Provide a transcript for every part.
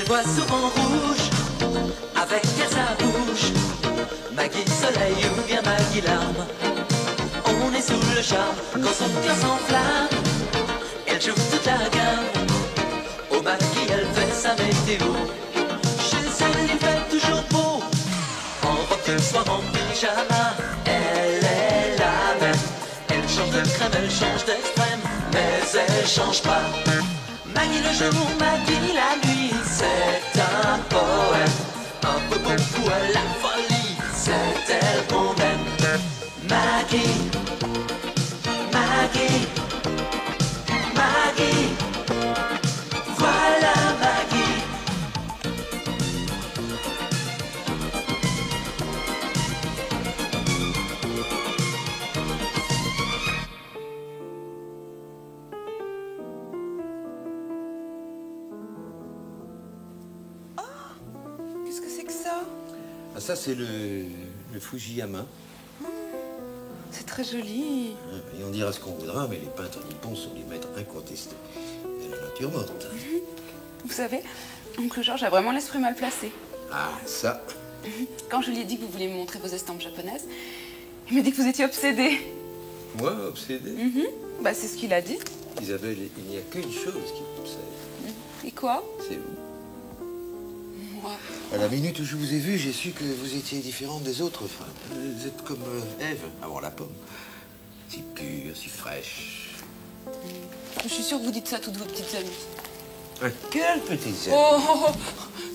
vois souvent rouge, avec elle sa bouche. Maggie soleil ou bien Maggie larme. On est sous le charme quand son cœur s'enflamme. Elle joue toute la gamme. Au Maggie elle fait sa météo. Chez elle il fait toujours beau. En robe de soir, en pyjama. Elle est la même. Elle change de crème, elle change d'extrême, mais elle change pas. Maggie le jour, Maggie la nuit, c'est un poème. Un peu beaucoup à la folie, c'est elle qu'on aime. Maggie, Maggie, Maggie, voilà Maggie. Qu'est-ce que c'est que ça? Ah, ça, c'est le Fujiyama. C'est très joli. Et on dira ce qu'on voudra, mais les peintres nippons sont des maîtres incontestés de la nature morte. Vous savez, oncle Georges a vraiment l'esprit mal placé. Ah, ça. Quand je lui ai dit que vous vouliez me montrer vos estampes japonaises, il m'a dit que vous étiez obsédé. Moi, obsédé? Bah, c'est ce qu'il a dit. Isabelle, il n'y a qu'une chose qui m'obsède. Et quoi? C'est vous. Moi. À la minute où je vous ai vu, j'ai su que vous étiez différente des autres femmes. Vous êtes comme Ève, avant la pomme. Si pure, si fraîche. Je suis sûre que vous dites ça à toutes vos petites amies. Quelle petite amies? Oh,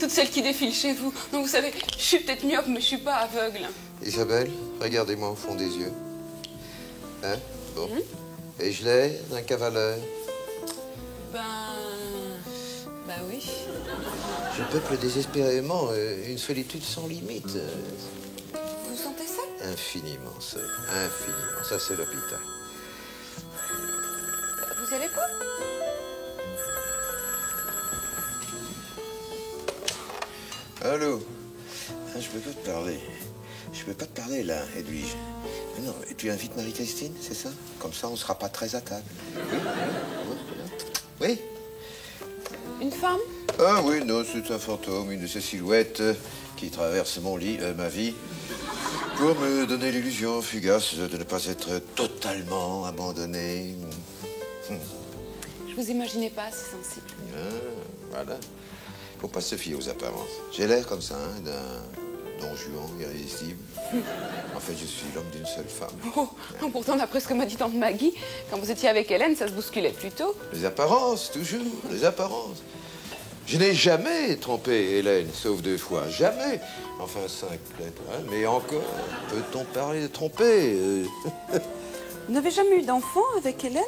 toutes celles qui défilent chez vous. Donc vous savez, je suis peut-être myope, mais je suis pas aveugle. Isabelle, regardez-moi au fond des yeux. Hein? Bon. Et je l'ai d'un cavaleur. Bah oui. Je peuple désespérément une solitude sans limite. Vous vous sentez seul? Infiniment seul. Infiniment. Ça, c'est l'hôpital. Vous allez quoi? Allô? Ah, je peux pas te parler. Je peux pas te parler, là, Edwige. Mais non, tu invites Marie-Christine, c'est ça? Comme ça, on sera pas très à table. Oui? Une femme? Ah oui, non, c'est un fantôme, une de ces silhouettes qui traverse mon lit, ma vie, pour me donner l'illusion fugace de ne pas être totalement abandonné. Je vous imaginais pas assez sensible. Ah, voilà. Faut pas se fier aux apparences. J'ai l'air comme ça, hein, d'un don Juan irrésistible. En fait, je suis l'homme d'une seule femme. Oh, pourtant, d'après ce que m'a dit tante Maggie, quand vous étiez avec Hélène, ça se bousculait plutôt. Les apparences, toujours, les apparences. Je n'ai jamais trompé Hélène, sauf 2 fois. Jamais. Enfin, 5 peut-être. Hein, mais encore, peut-on parler de tromper Vous n'avez jamais eu d'enfant avec Hélène?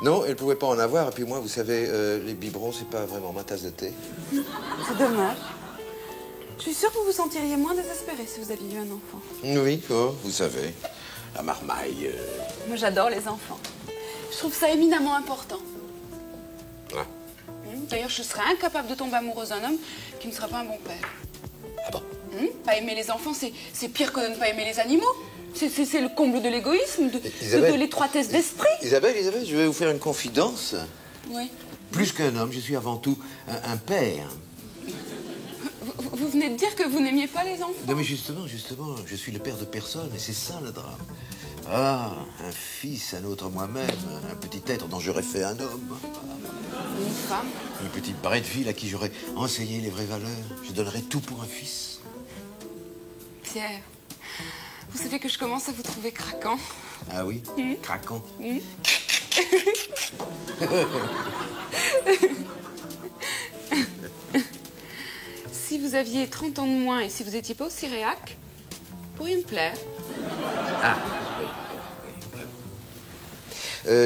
Non, elle ne pouvait pas en avoir. Et puis moi, vous savez, les biberons, c'est pas vraiment ma tasse de thé. C'est dommage. Je suis sûre que vous vous sentiriez moins désespéré si vous aviez eu un enfant. Oui, oh, vous savez, la marmaille. Moi, j'adore les enfants. Je trouve ça éminemment important. Ah. D'ailleurs, je serais incapable de tomber amoureuse d'un homme qui ne serait pas un bon père. Ah bon? Pas aimer les enfants, c'est pire que de ne pas aimer les animaux. C'est le comble de l'égoïsme, de l'étroitesse d'esprit. Isabelle, je vais vous faire une confidence. Oui. Plus qu'un homme, je suis avant tout un père. Vous venez de dire que vous n'aimiez pas les enfants. Non, mais justement, je suis le père de personne, et c'est ça le drame. Ah, un fils, un autre moi-même, un petit être dont j'aurais fait un homme. Une femme. Une petite barrette de fille à qui j'aurais enseigné les vraies valeurs. Je donnerais tout pour un fils. Pierre, vous savez que je commence à vous trouver craquant. Ah oui? Craquant. Si vous aviez 30 ans de moins et si vous n'étiez pas aussi réac, vous pourriez me plaire. Ah.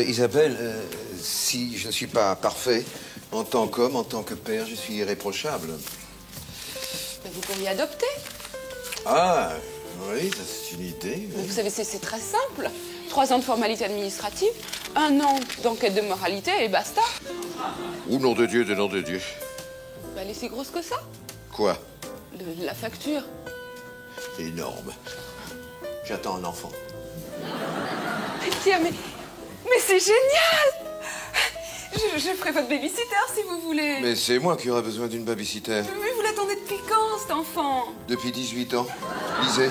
Isabelle, si je ne suis pas parfait, en tant qu'homme, en tant que père, je suis irréprochable. Ben, vous pourriez adopter. Ah, oui, ça c'est une idée. Mais vous savez, c'est très simple. 3 ans de formalité administrative, 1 an d'enquête de moralité et basta. Ou nom de Dieu, de nom de Dieu. Ben, elle est si grosse que ça. Quoi? La facture. C'est énorme. J'attends un enfant. Mais Pierre, mais c'est génial! Je ferai votre babysitter si vous voulez. Mais c'est moi qui aurais besoin d'une babysitter. Mais vous l'attendez depuis quand, cet enfant? Depuis 18 ans. Lisez.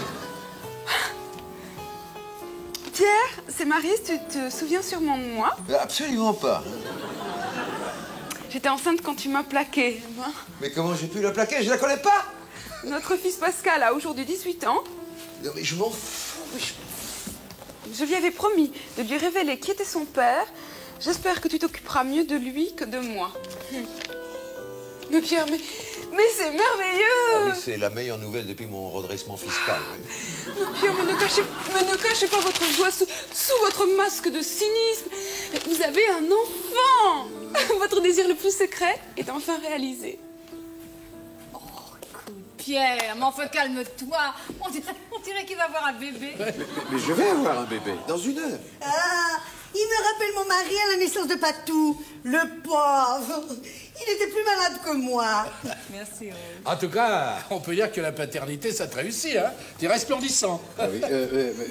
Pierre, c'est Maryse, tu te souviens sûrement de moi? Absolument pas. J'étais enceinte quand tu m'as plaqué. Hein? Mais comment j'ai pu la plaquer? Je la connais pas. Notre fils Pascal a aujourd'hui 18 ans. Non, mais je m'en fous. Je lui avais promis de lui révéler qui était son père. J'espère que tu t'occuperas mieux de lui que de moi. Mais Pierre, mais c'est merveilleux! Ah oui, c'est la meilleure nouvelle depuis mon redressement fiscal. Oui. Mais Pierre, mais ne cachez pas votre joie sous votre masque de cynisme. Vous avez un enfant! Votre désir le plus secret est enfin réalisé. Pierre, mais enfin calme-toi. On dirait qu'il va avoir un bébé. Mais je vais avoir un bébé dans une heure. Ah, il me rappelle mon mari à la naissance de Patou. Le pauvre. Il était plus malade que moi. Merci, Rose. En tout cas, on peut dire que la paternité, ça te réussit, hein? Tu es resplendissant. Ah oui,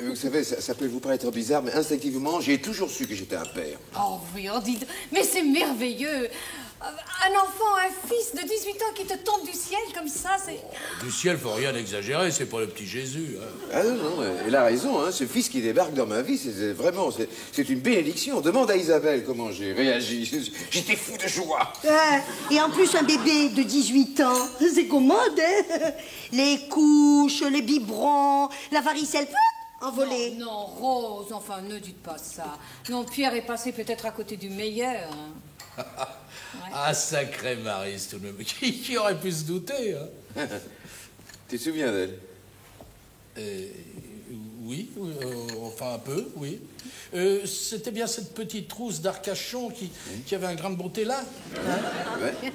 vous savez, ça peut vous paraître bizarre, mais instinctivement, j'ai toujours su que j'étais un père. Oh oui, on dit... Mais c'est merveilleux. Un enfant, un fils de 18 ans qui te tombe du ciel comme ça, c'est... Du ciel, faut rien exagérer, c'est pas le petit Jésus. Hein. Ah non, elle a raison, hein, ce fils qui débarque dans ma vie, c'est une bénédiction. Demande à Isabelle comment j'ai réagi. J'étais fou de joie. Et en plus, un bébé de 18 ans, c'est commode, hein? Les couches, les biberons, la varicelle, envolée. Non, Rose, enfin, ne dites pas ça. Non, Pierre est passé peut-être à côté du meilleur. Hein. Ouais. Ah, sacré Maryse, tout de même. Qui aurait pu se douter, hein? Tu te souviens d'elle? Oui, enfin un peu, oui. C'était bien cette petite trousse d'Arcachon qui avait un grain de beauté là, hein? Ouais.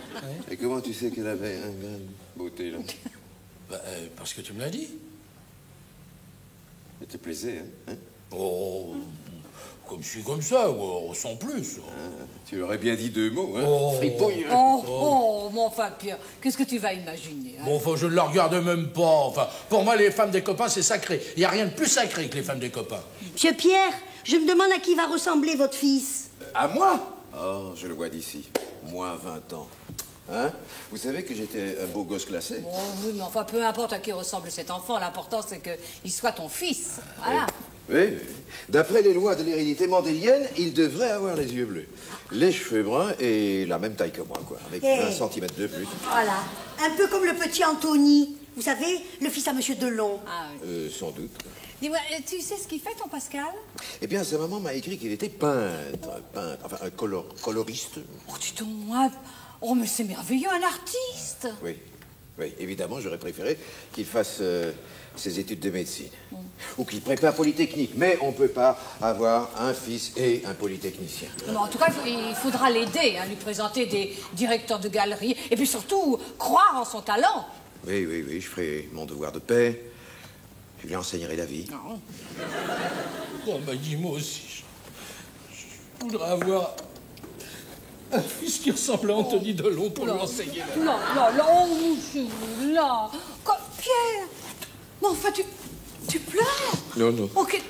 Et comment tu sais qu'elle avait un grain de beauté là? Bah, parce que tu me l'as dit. Elle te plaisait, hein? Oh, comme je suis comme ça, sans plus. Tu aurais bien dit 2 mots, hein? Oh. Fripouille. Oh, mon enfin, Pierre, qu'est-ce que tu vas imaginer, hein? Bon, enfin, je ne la regarde même pas. Enfin, pour moi, les femmes des copains, c'est sacré. Il n'y a rien de plus sacré que les femmes des copains. Monsieur Pierre, je me demande à qui va ressembler votre fils. À moi? Oh, je le vois d'ici. Moi, 20 ans. Hein? Vous savez que j'étais un beau gosse classé? Oh, oui, mais enfin, peu importe à qui ressemble cet enfant, l'important, c'est qu'il soit ton fils. Voilà. Oui. D'après les lois de l'hérédité mendélienne, il devrait avoir les yeux bleus, les cheveux bruns et la même taille que moi, quoi, avec 20 cm de plus. Voilà. Un peu comme le petit Anthony. Vous savez, le fils à Monsieur Delon. Ah, oui. Sans doute. Dis-moi, tu sais ce qu'il fait, ton Pascal? Eh bien, sa maman m'a écrit qu'il était peintre, enfin un coloriste. Oh, dis donc, moi... Oh, mais c'est merveilleux, un artiste! Oui, évidemment, j'aurais préféré qu'il fasse ses études de médecine. Ou qu'il prépare Polytechnique. Mais on ne peut pas avoir un fils et un polytechnicien. Non, en tout cas, il faudra l'aider, hein, lui présenter des directeurs de galerie, et puis surtout, croire en son talent. Oui, je ferai mon devoir de paix. Je lui enseignerai la vie. Non. Oh, bah, dis-moi aussi. Je voudrais avoir un fils qui ressemble à Anthony Delon pour lui enseigner la vie. Non, là. Pierre! Mais enfin, tu pleures? Non. Ok.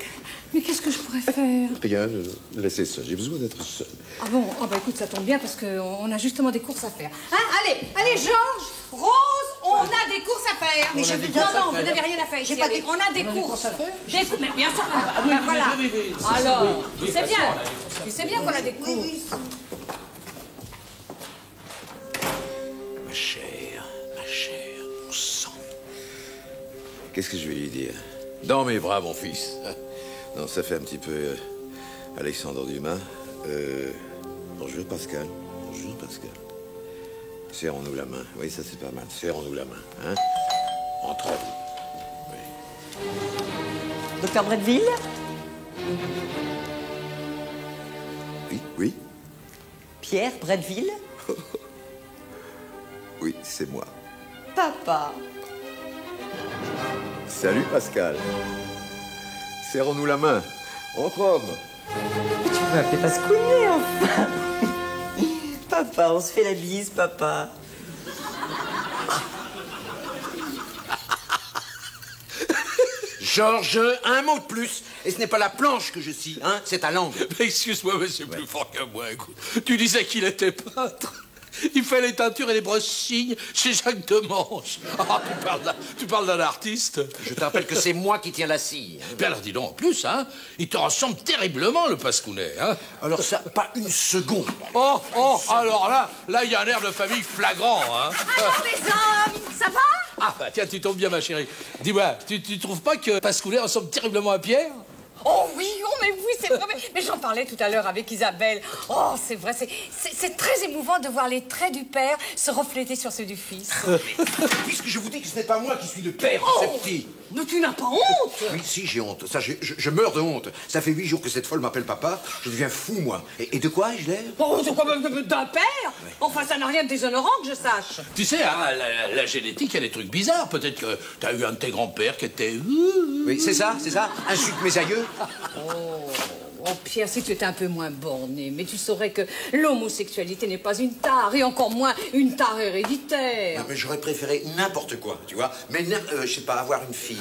Mais qu'est-ce que je pourrais faire? Rien, laissez ça. J'ai besoin d'être seul. Ah bon? Ah bah écoute, ça tombe bien parce qu'on a justement des courses à faire. Hein? Allez, Georges, Rose, on a des courses à faire. Mais je veux Non, vous n'avez rien à faire ici. pas Allez, des- on a des courses. à faire Mais bien sûr. oui, Voilà. oui. Alors, Oui, c'est bien. on a des courses à Tu sais bien qu'on a des courses. Oui. Ma chère, mon sang. Qu'est-ce que je vais lui dire? Dans mes bras, mon fils. Non, ça fait un petit peu Alexandre Dumas. Bonjour, Pascal. Serrons-nous la main. Oui, ça, c'est pas mal. Serrons-nous la main. Hein? Entre vous. Oui. Docteur Bretteville? Oui? Pierre Bretteville? Oui, c'est moi. Papa. Salut, Pascal. Serrons-nous la main. Entre hommes. Tu m'appelles Pascounet, enfin. Papa, on se fait la bise, papa. Georges, un mot de plus, et ce n'est pas la planche que je scie, hein, c'est ta langue. Mais excuse-moi, mais c'est plus fort que moi, écoute. Tu disais qu'il était peintre. Il fait les teintures et les broches-signes chez Jacques Demange. Ah, tu parles d'un artiste. Je te rappelle que c'est moi qui tiens la scie. Hein. Bien alors dis donc, en plus, hein, il te ressemble terriblement, le Pascounet, hein. Alors ça, pas une seconde. Oh, alors là, il y a un air de famille flagrant, hein. Alors les hommes, ça va? Ah, bah tiens, tu tombes bien, ma chérie. Dis-moi, tu trouves pas que Pascounet ressemble terriblement à Pierre? Oh oui, c'est vrai. Mais j'en parlais tout à l'heure avec Isabelle. Oh, c'est vrai, c'est très émouvant de voir les traits du père se refléter sur ceux du fils. Puisque je vous dis que ce n'est pas moi qui suis le père de ces petits. Mais tu n'as pas honte? Oui, si, j'ai honte. Ça, je meurs de honte. Ça fait 8 jours que cette folle m'appelle papa. Je deviens fou, moi. Et de quoi ai-je l'air? Oh, c'est quand même d'un père. Enfin, ça n'a rien de déshonorant que je sache. Tu sais, hein, la génétique, il y a des trucs bizarres. Peut-être que t'as eu un de tes grands-pères qui était... Oui, c'est ça. Insulte mes aïeux. Oh, Pierre, si tu étais un peu moins borné, mais tu saurais que l'homosexualité n'est pas une tare, et encore moins une tare héréditaire. Non, mais j'aurais préféré n'importe quoi, tu vois. Mais, je sais pas, avoir une fille.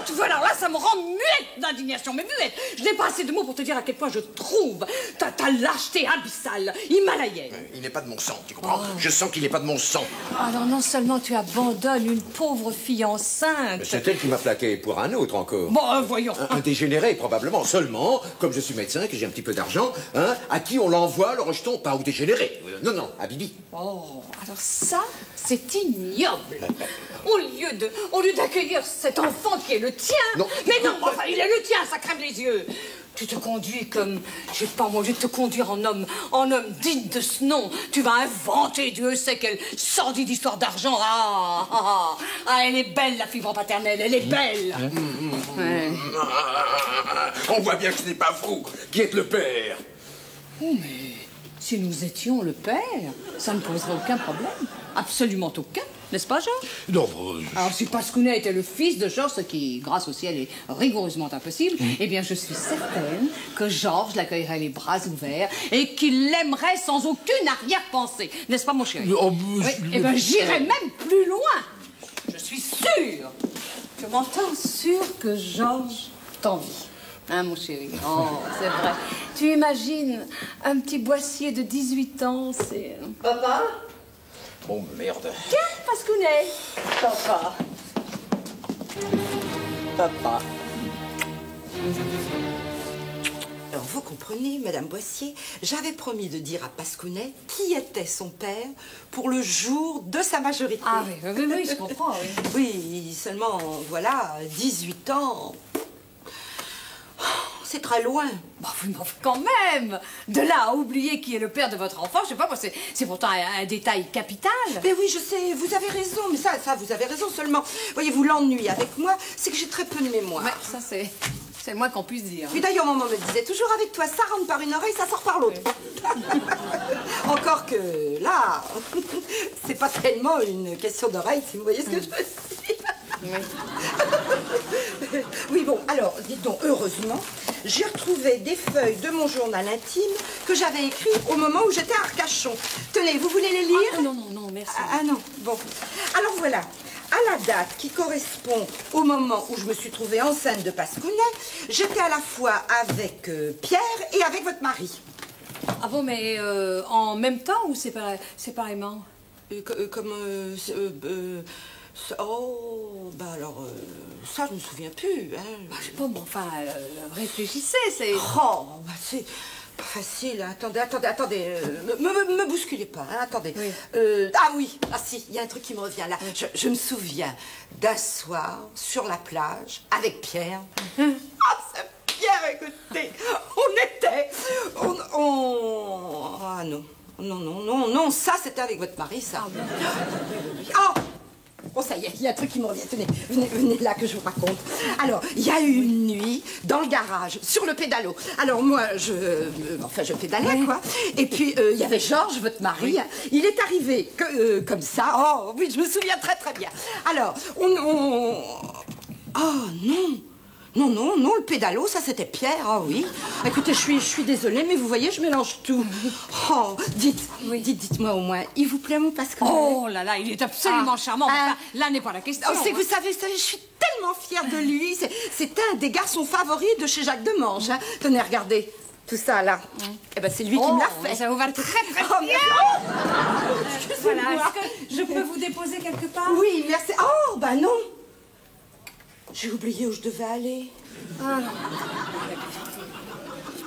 Tu vois, alors là, ça me rend muette d'indignation, mais muette. Je n'ai pas assez de mots pour te dire à quel point je trouve ta lâcheté abyssale, himalayenne. Il n'est pas de mon sang, tu comprends? Je sens qu'il n'est pas de mon sang. Alors non seulement tu abandonnes une pauvre fille enceinte... C'est elle qui m'a plaqué pour un autre encore. Bon, voyons. Un dégénéré, probablement. Seulement, comme je suis médecin, que j'ai un petit peu d'argent, hein, à qui on l'envoie le rejeton? Pas au dégénéré. Non, à Bibi. Oh, alors ça, c'est ignoble. Au lieu d'accueillir cet enfant qui est le tien... Non. Mais non, enfin, il est le tien, ça crève les yeux. Tu te conduis comme... Je sais pas, moi, je vais te conduire en homme digne de ce nom. Tu vas inventer, Dieu sait quelle sordide histoire d'argent. Ah, elle est belle, la fibre paternelle, elle est belle. Ouais. On voit bien que ce n'est pas vous qui êtes le père. Oh, mais si nous étions le père, ça ne poserait aucun problème. Absolument aucun. N'est-ce pas, Georges? Non, Alors, si Pascounet était le fils de Georges, ce qui, grâce au ciel, est rigoureusement impossible, eh bien, je suis certaine que Georges l'accueillerait les bras ouverts et qu'il l'aimerait sans aucune arrière-pensée. N'est-ce pas, mon chéri? Oui, eh bien, j'irais même plus loin. Je suis sûre. Tu m'entends? Sûre que Georges t'envie. Hein, mon chéri? Oh, c'est vrai. Tu imagines un petit boissier de 18 ans, c'est... Papa? Oh, merde. Tiens, Pascounet. Papa. Alors, vous comprenez, Madame Boissier, j'avais promis de dire à Pascounet qui était son père pour le jour de sa majorité. Ah oui, je comprends, oui. Oui, seulement, voilà, 18 ans... C'est très loin. Bah, mais quand même. De là à oublier qui est le père de votre enfant, je sais pas, moi, c'est pourtant un détail capital. Mais oui, je sais, vous avez raison, mais ça, vous avez raison seulement. Voyez-vous, l'ennui avec moi, c'est que j'ai très peu de mémoire. Ouais, ça, c'est le moins qu'on puisse dire. Puis d'ailleurs, maman me disait toujours avec toi, ça rentre par une oreille, ça sort par l'autre. Encore que là, c'est pas tellement une question d'oreille, si vous voyez ce que je veux dire. Oui, bon, alors, dites donc, heureusement, j'ai retrouvé des feuilles de mon journal intime que j'avais écrit au moment où j'étais à Arcachon. Tenez, vous voulez les lire? Ah, non, merci. Ah non, bon. Alors voilà, à la date qui correspond au moment où je me suis trouvée enceinte de Pascounet, j'étais à la fois avec Pierre et avec votre mari. Ah bon, mais en même temps ou séparément? Oh, bah alors, ça je me souviens plus. Hein. Bah, je sais pas, mais enfin, réfléchissez, c'est... Oh, bah c'est pas facile. Hein. Attendez, me bousculez pas, hein. Attendez. Oui. Ah oui, si, il y a un truc qui me revient là. Je me souviens d'un soir sur la plage avec Pierre. Ah, c'est Pierre, écoutez, Ah non, ça c'était avec votre mari, ça. Oh, ça y est, il y a un truc qui me revient. Tenez, venez là que je vous raconte. Alors, il y a eu une nuit dans le garage, sur le pédalo. Alors moi, je pédalais, quoi. Et puis, il y avait Georges, votre mari. Oui. Il est arrivé comme ça. Oh, oui, je me souviens très très bien. Alors, Oh non, le pédalo, ça c'était Pierre, ah oui. Écoutez, je suis désolée, mais vous voyez, je mélange tout. Oh, dites-moi au moins, il vous plaît mon Pascounet? Oh là là, il est absolument charmant. Enfin, là n'est pas la question. Oh, c'est que vous savez, je suis tellement tellement fière de lui. C'est un des garçons favoris de chez Jacques Demange. Hein. Tenez, regardez. Tout ça, là. Eh ben, c'est lui qui me l'a fait. Ça vous va très, très bien. Voilà, est-ce que je peux vous déposer quelque part? Oui, merci. Oh, bah non. J'ai oublié où je devais aller. Ah.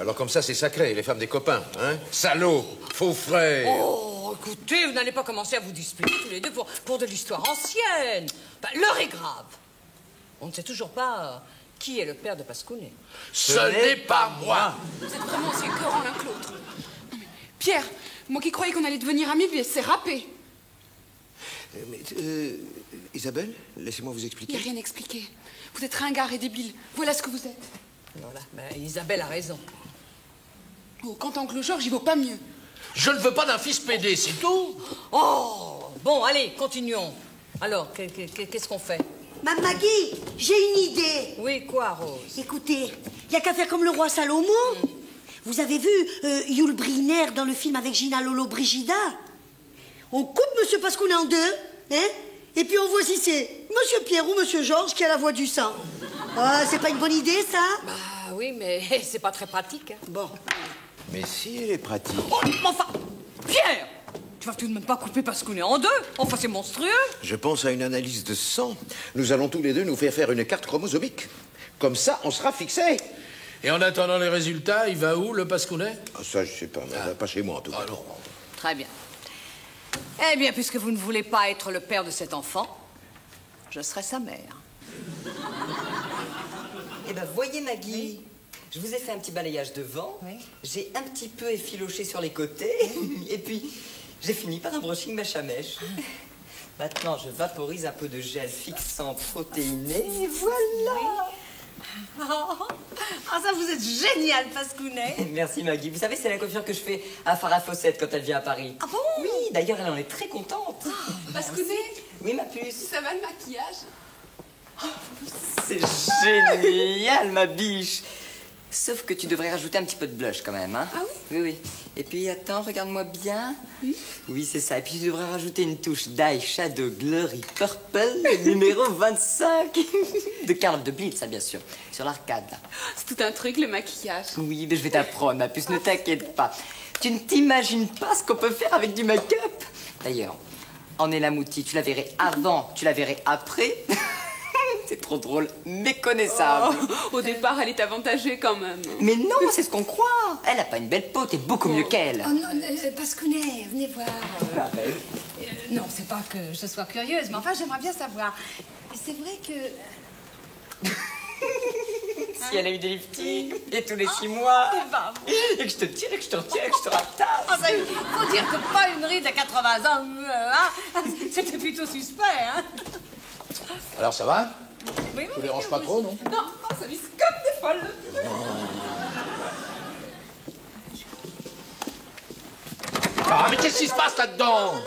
Alors comme ça, c'est sacré, les femmes des copains, hein? Salauds, faux frères. Oh, écoutez, vous n'allez pas commencer à vous disputer tous les deux pour de l'histoire ancienne. Bah, l'heure est grave. On ne sait toujours pas qui est le père de Pascounet. Ce n'est pas moi. Vous êtes vraiment aussi écœurants l'un que l'autre. Non, mais Pierre, moi qui croyais qu'on allait devenir amis, puis c'est râpé. Isabelle, laissez-moi vous Il expliquer. n'y a rien expliqué. Vous êtes ringard et débile. Voilà ce que vous êtes. Voilà, ben, Isabelle a raison. Oh, quant à oncle Georges, il vaut pas mieux. Je ne veux pas d'un fils pédé, c'est tout. Oh, bon, allez, continuons. Alors, qu'est-ce qu'on fait? Mme Maggie, j'ai une idée. Oui, quoi, Rose? Écoutez, il n'y a qu'à faire comme le roi Salomon. Vous avez vu Yul Brynner dans le film avec Gina Lolo Brigida? On coupe Monsieur Pascounet en deux, hein? Et puis on voit si c'est Monsieur Pierre ou Monsieur Georges qui a la voix du sang. Ah, c'est pas une bonne idée, ça? Bah oui, mais c'est pas très pratique. Hein. Bon. Mais si elle est pratique. Oh, mais enfin, Pierre, tu vas tout de même pas couper Pascounet en deux? Enfin, c'est monstrueux. Je pense à une analyse de sang. Nous allons tous les deux nous faire une carte chromosomique. Comme ça, on sera fixés. Et en attendant les résultats, il va où, le Pascounet? Ah, ça, je sais pas, mais pas chez moi en tout cas. Ah non. Très bien. Eh bien, puisque vous ne voulez pas être le père de cet enfant, je serai sa mère. Eh ben, voyez, Maggie, je vous ai fait un petit balayage devant. Oui. J'ai un petit peu effiloché sur les côtés. Et puis, j'ai fini par un brushing mèche à mèche. Maintenant, je vaporise un peu de gel fixant protéiné. Et voilà. Ah, ça, vous êtes génial, Pascounet. Merci, Maggie. Vous savez, c'est la coiffure que je fais à Farah Fawcett quand elle vient à Paris. Ah bon? Oui, d'ailleurs, elle en est très contente. Pascounet, Oui, ma puce. ça va le maquillage? C'est génial, ma biche. Sauf que tu devrais rajouter un petit peu de blush quand même, hein? Ah oui? Oui, oui. Et puis, attends, regarde-moi bien. Oui? Oui, c'est ça. Et puis, tu devrais rajouter une touche d'eye shadow glory purple, numéro 25. De Karl de Blitz, ça, bien sûr. Sur l'arcade, là. C'est tout un truc, le maquillage. Oui, mais je vais t'apprendre, ma puce, ne t'inquiète pas. Tu ne t'imagines pas ce qu'on peut faire avec du make-up. D'ailleurs, en Elamouti, tu la verrais avant, tu la verrais après. C'est trop drôle, méconnaissable. Oh, au départ, elle est avantagée quand même. Mais non, c'est ce qu'on croit. Elle a pas une belle peau, t'es beaucoup mieux qu'elle. Oh non, Pascounet, venez voir. Non, c'est pas que je sois curieuse, mais enfin, j'aimerais bien savoir. C'est vrai que... Si elle a eu des liftings, et tous les 6 mois, et que je te tire, et que je te retire, et que je te ratasse. Ah, ça, faut dire que pas une ride à 80 ans, hein? C'était plutôt suspect, hein? Alors, ça va? Oui, Tu les ranges pas trop, non? Non, ça vise comme des folles. Ah, mais qu'est-ce qui se passe là-dedans? Non,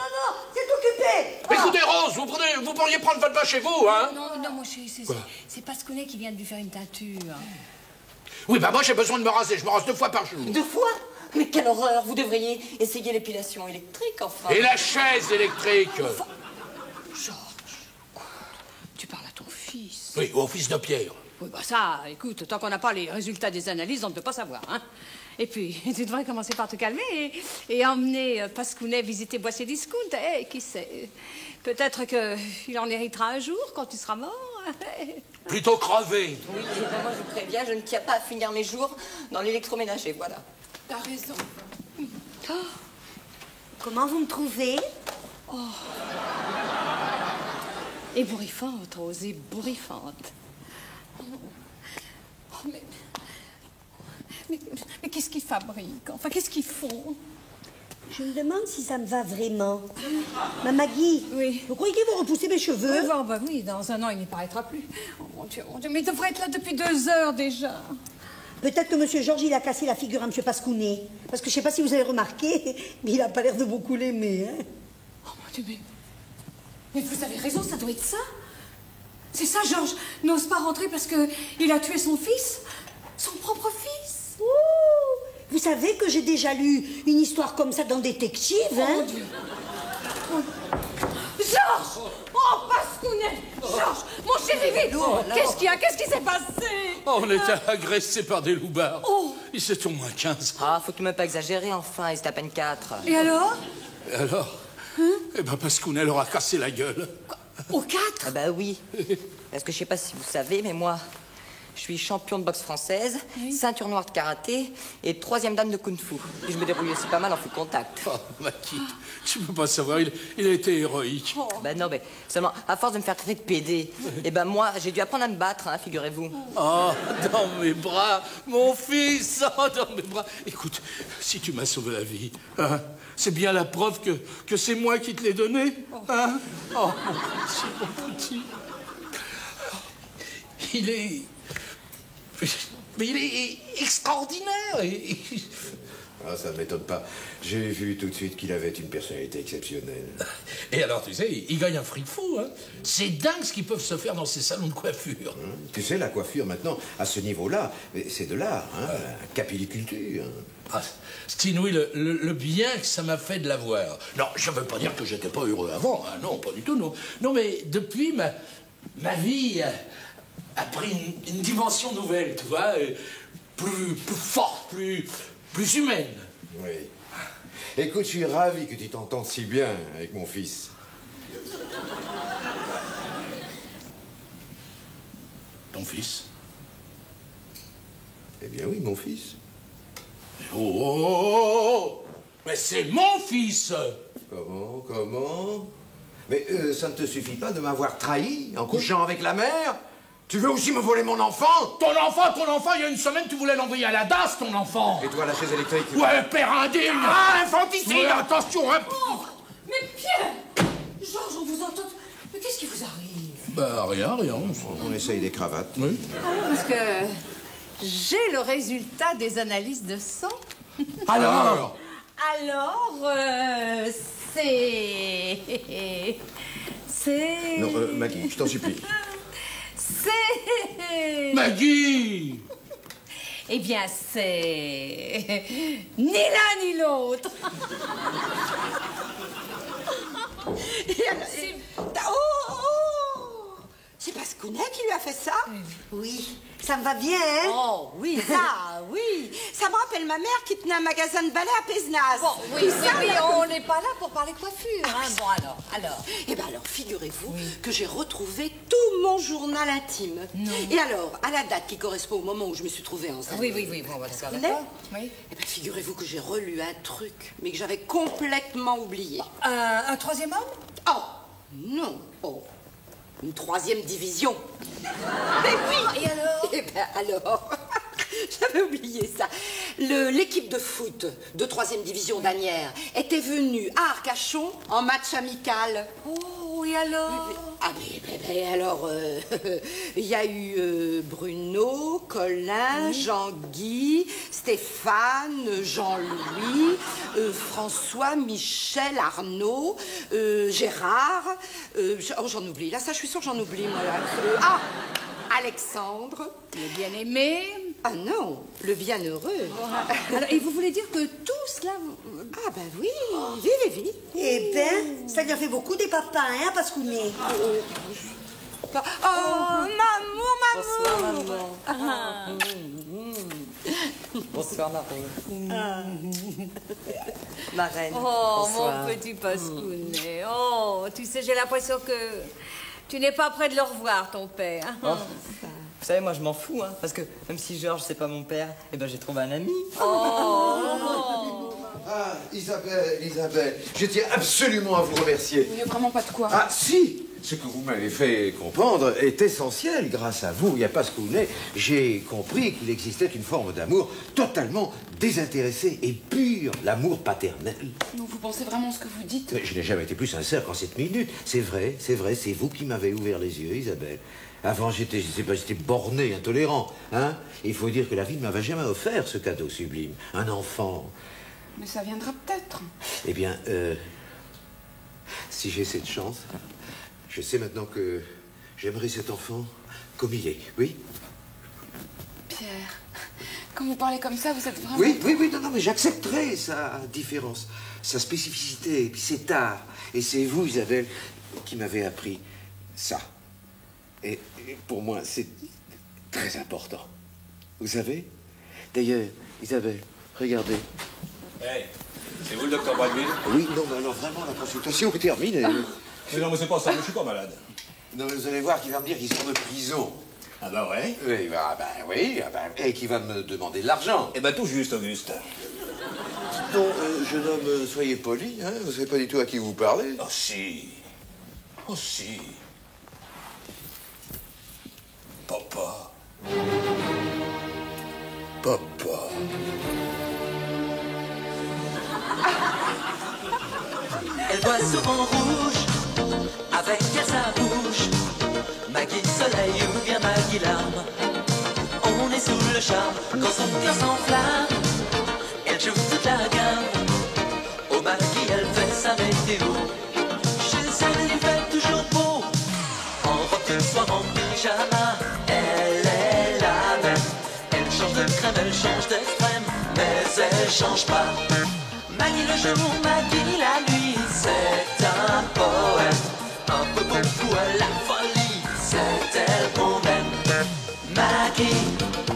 c'est occupé. Écoutez, Rose, vous pourriez prendre votre bain chez vous, hein? Non, moi, c'est Pascounet qui vient de lui faire une teinture. Oui, bah moi j'ai besoin de me raser, je me rase 2 fois par jour. 2 fois? Mais quelle horreur. Vous devriez essayer l'épilation électrique, enfin. Et la chaise électrique? Georges, tu parles à ton fils. Oui, au fils de Pierre. Oui, bah ça, écoute, tant qu'on n'a pas les résultats des analyses, on ne peut pas savoir, hein. Et puis, tu devrais commencer par te calmer et emmener Pascounet visiter Boissier-Discount. Eh, qui sait? Peut-être qu'il en héritera un jour quand tu seras mort. Plutôt crevé. Oui, et ben moi je vous préviens, je ne tiens pas à finir mes jours dans l'électroménager, voilà. T'as raison. Comment vous me trouvez? Ébouriffante, Rose, ébouriffante. Oh, mais qu'est-ce qu'ils fabriquent? Enfin, qu'est-ce qu'ils font? Je me demande si ça me va vraiment. Ma Maggie, Oui. vous croyez qu'ils vont repousser mes cheveux? Oui, dans un an, il n'y paraîtra plus. Oh mon Dieu, mais il devrait être là depuis 2 heures déjà. Peut-être que Monsieur Georges, il a cassé la figure à Monsieur Pascounet. Parce que je sais pas si vous avez remarqué, mais il a pas l'air de beaucoup l'aimer, hein. Oh mon Dieu, mais vous avez raison, ça doit être ça. C'est ça, Georges n'ose pas rentrer parce qu'il a tué son fils, son propre fils. Ouh, vous savez que j'ai déjà lu une histoire comme ça dans Détective, hein? Mon Dieu. Georges! Oh Oh, Pascounet! Georges, mon chéri, vite! Qu'est-ce qu'il y a? Qu'est-ce qui s'est passé? Oh, on était agressés par des loupards. Oh. Ils étaient au moins 15. Ah, faut tout de même pas exagérer, enfin, ils étaient à peine 4. Et alors? Et alors Eh ben, Pascounet leur a cassé la gueule. Aux 4? Ah bah oui. Parce que je sais pas si vous savez, mais moi, je suis champion de boxe française, ceinture noire de karaté et 3e dame de kung-fu. Et je me débrouille aussi pas mal en full contact. Oh, Maki, tu peux pas savoir, il a été héroïque. Oh. Ben non, mais seulement, à force de me faire traiter de PD, et ben moi, j'ai dû apprendre à me battre, hein, figurez-vous. Oh, dans mes bras, mon fils, oh, dans mes bras. Écoute, si tu m'as sauvé la vie, hein, c'est bien la preuve que c'est moi qui te l'ai donné, hein? Oh, mon petit. Il est... Mais il est extraordinaire. Ah, ça ne m'étonne pas. J'ai vu tout de suite qu'il avait une personnalité exceptionnelle. Et alors, tu sais, il gagne un fric fou, hein. C'est dingue ce qu'ils peuvent se faire dans ces salons de coiffure. Tu sais, la coiffure, maintenant, à ce niveau-là, c'est de l'art, hein, capilliculture. Ah, c'est inouï le bien que ça m'a fait de la voir. Non, je veux pas dire que j'étais pas heureux avant, hein. Non, pas du tout, non. Non, mais depuis, ma vie a pris une dimension nouvelle, tu vois, plus forte, plus humaine. Oui. Écoute, je suis ravi que tu t'entendes si bien avec mon fils. Ton fils? Eh bien oui, mon fils. Oh, mais c'est mon fils! Comment? Mais ça ne te suffit pas de m'avoir trahi en couchant avec la mère? Tu veux aussi me voler mon enfant? Ton enfant, il y a une semaine, tu voulais l'envoyer à la DAS, ton enfant! Et toi, la chaise électrique? Ouais, père indigne! Ah, infanticide! Ouais, attention, hein! Oh, mais Pierre! Georges, on vous entend... Mais qu'est-ce qui vous arrive? Bah, rien. On essaye des cravates. Oui. Parce que j'ai le résultat des analyses de sang. Alors? C'est... Non, Maggie, je t'en supplie. C'est... Maggie! Eh bien, c'est... ni l'un ni l'autre. C'est Pascounet qui lui a fait ça? Oui. Ça me va bien, hein? Oh, oui, Ça, oui. Ça me rappelle ma mère qui tenait un magasin de balais à Pézenas. Bon, oui, Tout ça, mais là. on n'est pas là pour parler coiffure. Hein. Bon, alors. Eh bien alors, figurez-vous que j'ai retrouvé tout mon journal intime. Non. Et alors, à la date qui correspond au moment où je me suis trouvée enceinte. Oui, bon, on va se faire Vous d'accord. voulez Oui. Eh bien, figurez-vous que j'ai relu un truc, mais que j'avais complètement oublié. Un 3e homme? Oh, non. Oh, une 3e division. Mais oui. Et alors? Eh bien alors, j'avais oublié ça. L'équipe de foot de 3e division d'Asnières était venue à Arcachon en match amical. Oh, et alors? Ah mais alors, il y a eu Bruno, Colin, Jean-Guy, Stéphane, Jean-Louis, François, Michel, Arnaud, Gérard, j'en oublie, là ça je suis sûre que j'en oublie moi. Alexandre. Le bien-aimé. Ah non, le bienheureux. Alors, et vous voulez dire que tout cela... Ah ben oui, vivez. Eh ben, ça lui a fait beaucoup des papas, hein, Pascounet? Oh, maman. Bonsoir, Marine. Ma reine. Oh, bonsoir. mon petit Pascounet. Oh, tu sais, j'ai l'impression que tu n'es pas près de le revoir, ton père. Oh, vous savez, moi, je m'en fous, hein, parce que même si Georges, c'est pas mon père, eh ben, j'ai trouvé un ami. Ah, Isabelle, je tiens absolument à vous remercier. Il n'y a vraiment pas de quoi. Ah, si! Ce que vous m'avez fait comprendre est essentiel. Grâce à vous, il n'y a pas ce que vous voulez. J'ai compris qu'il existait une forme d'amour totalement désintéressé et pur, l'amour paternel. Non, vous pensez vraiment ce que vous dites? Mais je n'ai jamais été plus sincère qu'en cette minute. C'est vrai, c'est vous qui m'avez ouvert les yeux, Isabelle. Avant, j'étais borné, intolérant. Hein? Il faut dire que la vie ne m'avait jamais offert ce cadeau sublime. Un enfant. Mais ça viendra peut-être. Eh bien, si j'ai cette chance, je sais maintenant que j'aimerais cet enfant comme il est, oui? Pierre, quand vous parlez comme ça, vous êtes vraiment... Oui, non, mais j'accepterai sa différence, sa spécificité, et puis cet art. Et c'est vous, Isabelle, qui m'avez appris ça. Et pour moi, c'est très important. Vous savez? D'ailleurs, Isabelle, regardez. Hey, c'est vous le docteur Bradville? Oui, non, mais alors vraiment, la consultation est terminée. Mais non, mais c'est pas ça, mais je suis pas malade. Non, mais vous allez voir qu'il va me dire qu'il sort de prison. Ah bah ouais? Oui, oui, et qu'il va me demander de l'argent. Eh ben tout juste, Auguste. Non, jeune homme, soyez poli, hein, vous savez pas du tout à qui vous parlez. Oh si. Oh si. Papa. Papa. Elle voit souvent rouge, avec à sa bouche Maggie Soleil ou bien Maggie Larme. On est sous le charme quand son cœur s'enflamme. Elle joue toute la gamme. Au Maggie, elle fait sa météo. Chez elle, il fait toujours beau. En robe de soir, en pyjama, elle est la même. Elle change de crème, elle change d'extrême, mais elle change pas. Maggie le jour, Maggie la nuit, c'est un poème. Un peu beaucoup à la folie, c'est elle qu'on aime. Maggie.